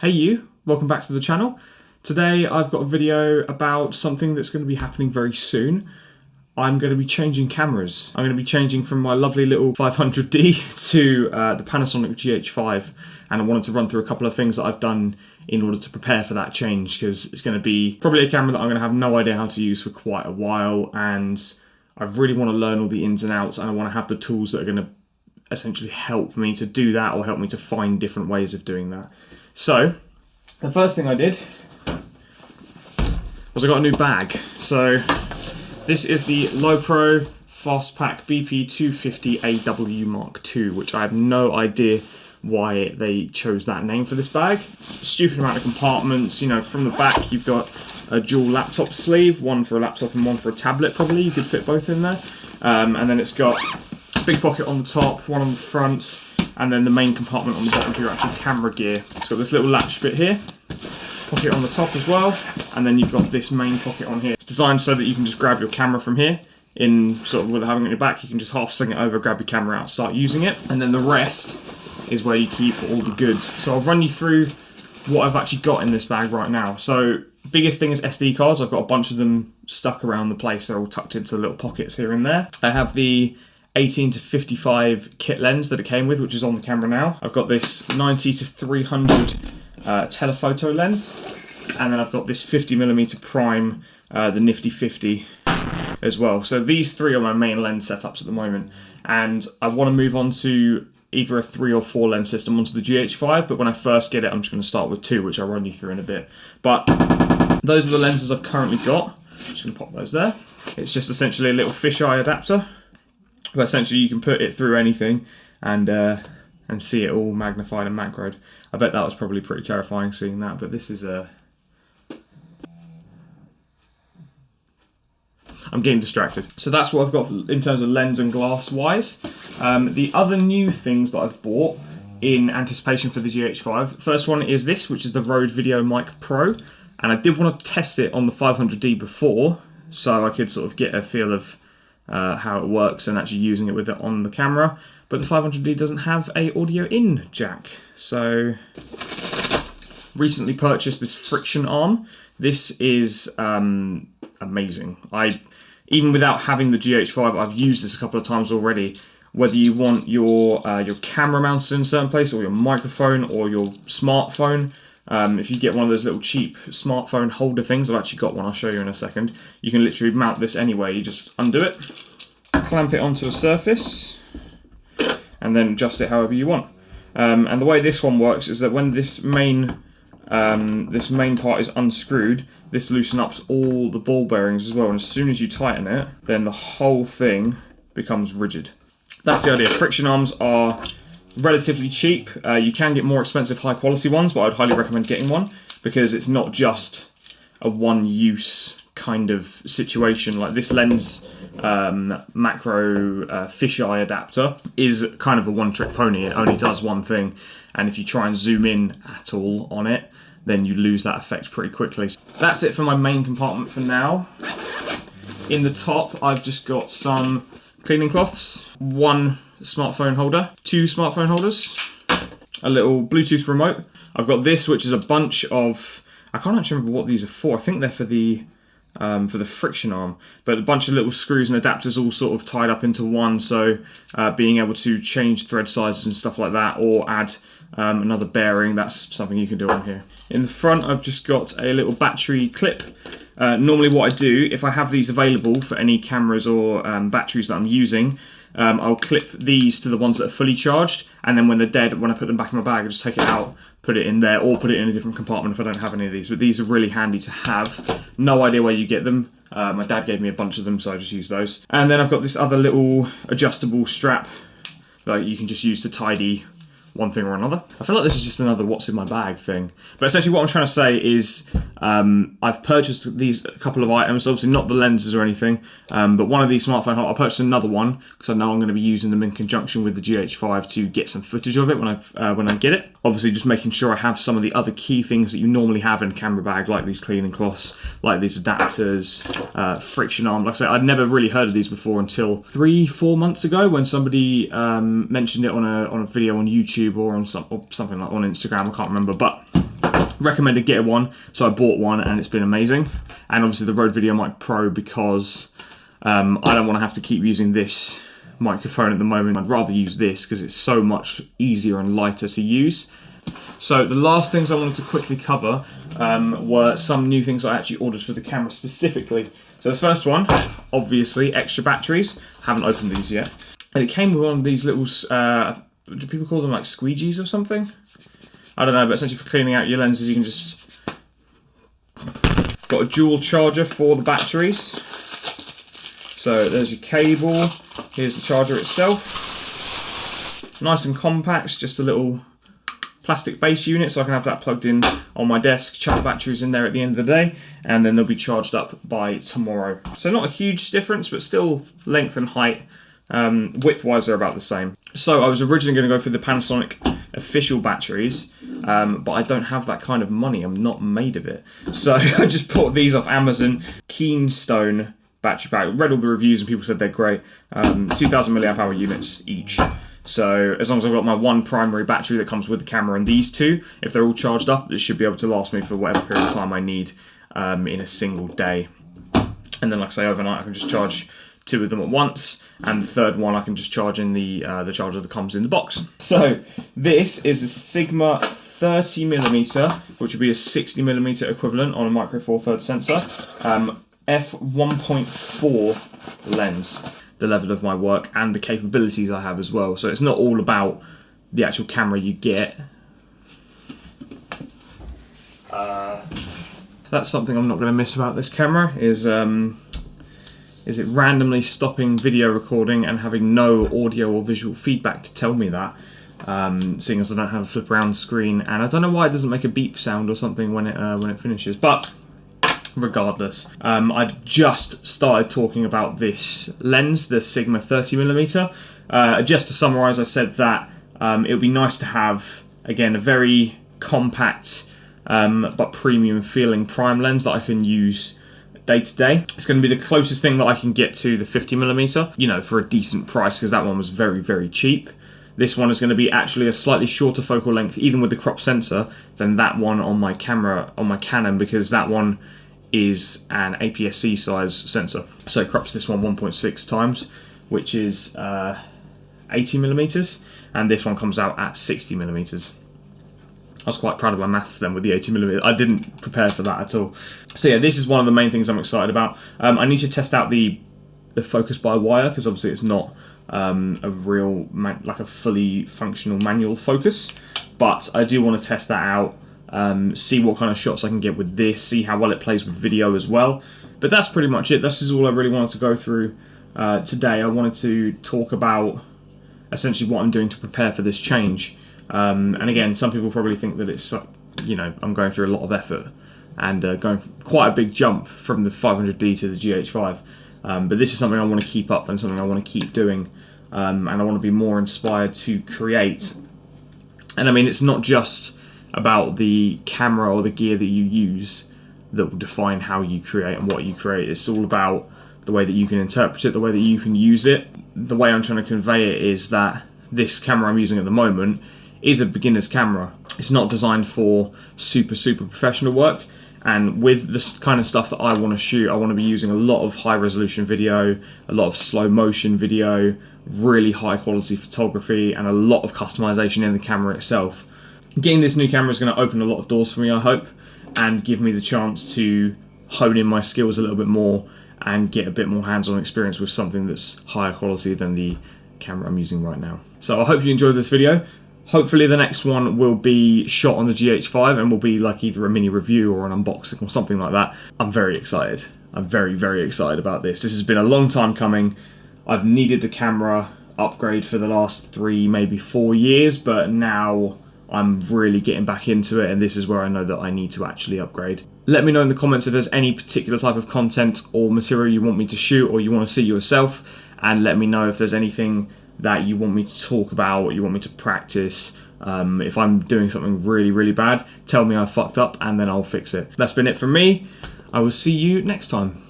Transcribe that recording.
Hey you, welcome back to the channel. Today I've got a video about something that's going to be happening very soon. I'm going to be changing cameras. I'm going to be changing from my lovely little 500D to the Panasonic GH5, and I wanted to run through a couple of things that I've done in order to prepare for that change, because it's going to be probably a camera that I'm going to have no idea how to use for quite a while, and I really want to learn all the ins and outs, and I want to have the tools that are going to essentially help me to do that, or help me to find different ways of doing that. So, the first thing I did was I got a new bag. So, this is the Lowepro Fastpack BP250AW Mark II, which I have no idea why they chose that name for this bag. Stupid amount of compartments. You know, from the back you've got a dual laptop sleeve, one for a laptop and one for a tablet probably. You could fit both in there. And then it's got a big pocket on the top, one on the front, and then the main compartment on the bottom for your actual camera gear. It's got this little latch bit here, pocket on the top as well, and then you've got this main pocket on here. It's designed so that you can just grab your camera from here, in sort of without having it on your back. You can just half swing it over, grab your camera out, start using it, and then the rest is where you keep all the goods. So I'll run you through what I've actually got in this bag right now. So biggest thing is SD cards. I've got a bunch of them stuck around the place. They're all tucked into little pockets here and there. I have the 18-55 kit lens that it came with, which is on the camera now. I've got this 90-300 telephoto lens, and then I've got this 50mm prime, the Nifty 50 as well. So these three are my main lens setups at the moment, and I want to move on to either a 3 or 4 lens system onto the GH5, but when I first get it, I'm just going to start with 2, which I'll run you through in a bit. But those are the lenses I've currently got. I'm just going to pop those there. It's just essentially a little fisheye adapter, but essentially you can put it through anything and see it all magnified and macroed. I bet that was probably pretty terrifying seeing that, but this is a... I'm getting distracted. So that's what I've got in terms of lens and glass wise. The other new things that I've bought in anticipation for the GH5, first one is this, which is the Rode Video Mic Pro, and I did want to test it on the 500D before, so I could sort of get a feel of how it works and actually using it with it on the camera, but the 500D doesn't have a audio in jack. So recently purchased this friction arm. This is amazing. Even without having the GH5, I've used this a couple of times already. Whether you want your camera mounted in a certain place, or your microphone, or your smartphone, if you get one of those little cheap smartphone holder things, I've actually got one, I'll show you in a second. You can literally mount this anywhere. You just undo it, clamp it onto a surface, and then adjust it however you want. And the way this one works is that when this main part is unscrewed, this loosens up all the ball bearings as well, and as soon as you tighten it, then the whole thing becomes rigid. That's the idea. Friction arms are relatively cheap. You can get more expensive high quality ones, but I'd highly recommend getting one, because it's not just a one-use kind of situation. Like this lens macro fisheye adapter is kind of a one-trick pony. It only does one thing, and if you try and zoom in at all on it, then you lose that effect pretty quickly. So that's it for my main compartment for now. In the top, I've just got some cleaning cloths, one smartphone holder, 2 smartphone holders, a little Bluetooth remote. I've got this, which is a bunch of, I can't actually remember what these are for. I think they're for the friction arm, but a bunch of little screws and adapters all sort of tied up into one, so being able to change thread sizes and stuff like that, or add another bearing, that's something you can do on here. In the front, I've just got a little battery clip. Normally what I do, if I have these available for any cameras or batteries that I'm using, I'll clip these to the ones that are fully charged, and then when they're dead, when I put them back in my bag, I just take it out, put it in there, or put it in a different compartment if I don't have any of these. But these are really handy to have. No idea where you get them. My dad gave me a bunch of them, so I just use those. And then I've got this other little adjustable strap that you can just use to tidy one thing or another. I feel like this is just another what's in my bag thing. But essentially what I'm trying to say is I've purchased these a couple of items, obviously not the lenses or anything, but one of these smartphone holders, I purchased another one because I know I'm going to be using them in conjunction with the GH5 to get some footage of it when I get it. Obviously just making sure I have some of the other key things that you normally have in a camera bag, like these cleaning cloths, like these adapters, friction arm. Like I said, I'd never really heard of these before until 3-4 months ago when somebody mentioned it on a video on YouTube or on something like on Instagram, I can't remember, but recommended get one, so I bought one and it's been amazing. And obviously the Rode VideoMic Pro, because I don't want to have to keep using this microphone at the moment. I'd rather use this because it's so much easier and lighter to use. So the last things I wanted to quickly cover were some new things I actually ordered for the camera specifically. So the first one, obviously, extra batteries. Haven't opened these yet. And it came with one of these little, do people call them like squeegees or something? I don't know, but essentially for cleaning out your lenses, you can just... Got a dual charger for the batteries. So there's your cable. Here's the charger itself. Nice and compact, just a little plastic base unit, so I can have that plugged in on my desk, chuck the batteries in there at the end of the day, and then they'll be charged up by tomorrow. So not a huge difference, but still length and height. Width-wise, they're about the same. So I was originally going to go for the Panasonic official batteries, but I don't have that kind of money. I'm not made of it. So I just bought these off Amazon. Keystone battery pack. Read all the reviews and people said they're great. 2,000 milliamp hour units each. So as long as I've got my one primary battery that comes with the camera and these two, if they're all charged up, it should be able to last me for whatever period of time I need in a single day. And then, like I say, overnight I can just charge two of them at once, and the third one I can just charge in the charger that comes in the box. So this is a Sigma 30mm, which would be a 60mm equivalent on a micro four thirds sensor, f1.4 lens. The level of my work and the capabilities I have as well. So it's not all about the actual camera you get. That's something I'm not going to miss about this camera is it randomly stopping video recording and having no audio or visual feedback to tell me that. Seeing as I don't have a flip around screen, and I don't know why it doesn't make a beep sound or something when it finishes, but regardless, I just started talking about this lens, the Sigma 30mm. Just to summarise, I said that it would be nice to have, again, a very compact but premium feeling prime lens that I can use day to day. It's going to be the closest thing that I can get to the 50mm, you know, for a decent price, because that one was very, very cheap. This one is going to be actually a slightly shorter focal length, even with the crop sensor, than that one on my camera, on my Canon, because that one is an APS-C size sensor. So it crops this one 1.6 times, which is 80mm, and this one comes out at 60mm. I was quite proud of my maths then with the 80mm. I didn't prepare for that at all. So yeah, this is one of the main things I'm excited about. I need to test out the focus by wire, because obviously it's not a real, like a fully functional manual focus, but I do want to test that out. See what kind of shots I can get with this, see how well it plays with video as well. But that's pretty much it. This is all I really wanted to go through today. I wanted to talk about essentially what I'm doing to prepare for this change. And again, some people probably think that it's, you know, I'm going through a lot of effort and going quite a big jump from the 500D to the GH5. But this is something I want to keep up and something I want to keep doing. And I want to be more inspired to create. And I mean, it's not just about the camera or the gear that you use that will define how you create and what you create. It's all about the way that you can interpret it, the way that you can use it. The way I'm trying to convey it is that this camera I'm using at the moment is a beginner's camera. It's not designed for super professional work, and with this kind of stuff that I want to shoot, I want to be using a lot of high resolution video, a lot of slow motion video, really high quality photography, and a lot of customization in the camera itself. Getting this new camera is going to open a lot of doors for me, I hope, and give me the chance to hone in my skills a little bit more and get a bit more hands-on experience with something that's higher quality than the camera I'm using right now. So I hope you enjoyed this video. Hopefully the next one will be shot on the GH5 and will be like either a mini review or an unboxing or something like that. I'm very excited. I'm very excited about this. This has been a long time coming. I've needed a camera upgrade for the last 3, maybe 4 years, but now I'm really getting back into it, and this is where I know that I need to actually upgrade. Let me know in the comments if there's any particular type of content or material you want me to shoot or you want to see yourself, and let me know if there's anything that you want me to talk about, or you want me to practice. If I'm doing something really bad, tell me I fucked up and then I'll fix it. That's been it from me. I will see you next time.